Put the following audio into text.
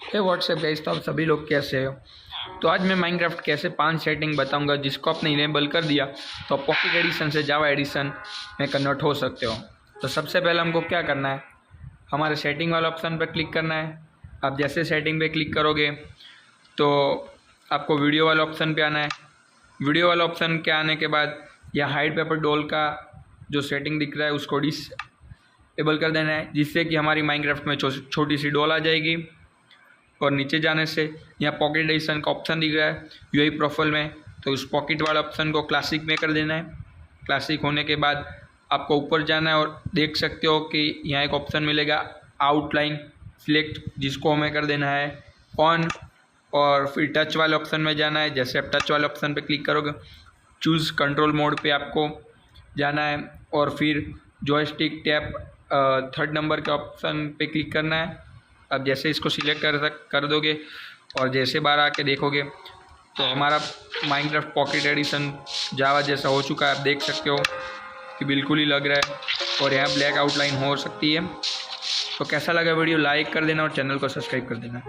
हे WhatsApp guys, तो आप सभी लोग कैसे हो। तो आज मैं माइनक्राफ्ट कैसे 5 सेटिंग बताऊंगा जिसको आपने इनेबल कर दिया तो पॉकेट एडिशन से जावा एडिशन में कन्वर्ट हो सकते हो। तो सबसे पहले हमको क्या करना है, हमारे सेटिंग वाला ऑप्शन पर क्लिक करना है। आप जैसे सेटिंग पे क्लिक करोगे तो आपको वीडियो वाला ऑप्शन पे आना है। वीडियो वाला ऑप्शन के आने के बाद यह हाइड पेपर डॉल का जो सेटिंग दिख रहा है उसको डिसेबल कर देना है, जिससे कि हमारी माइनक्राफ्ट में छोटी सी डॉल आ जाएगी। और नीचे जाने से यहाँ पॉकेट एडिशन का ऑप्शन दिख रहा है यूआई प्रोफाइल में, तो उस पॉकेट वाला ऑप्शन को क्लासिक में कर देना है। क्लासिक होने के बाद आपको ऊपर जाना है और देख सकते हो कि यहाँ एक ऑप्शन मिलेगा आउटलाइन सिलेक्ट, जिसको हमें कर देना है ऑन। और फिर टच वाले ऑप्शन में जाना है। जैसे आप टच वाले ऑप्शन पे क्लिक करोगे चूज़ कंट्रोल मोड पे आपको जाना है और फिर जॉयस्टिक टैप थर्ड नंबर के ऑप्शन पे क्लिक करना है। अब जैसे इसको सिलेक्ट कर दोगे और जैसे बाहर आके देखोगे तो हमारा माइनक्राफ्ट पॉकेट एडिशन जावा जैसा हो चुका है। आप देख सकते हो कि बिल्कुल ही लग रहा है और यहाँ ब्लैक आउटलाइन हो सकती है। तो कैसा लगा वीडियो, लाइक कर देना और चैनल को सब्सक्राइब कर देना।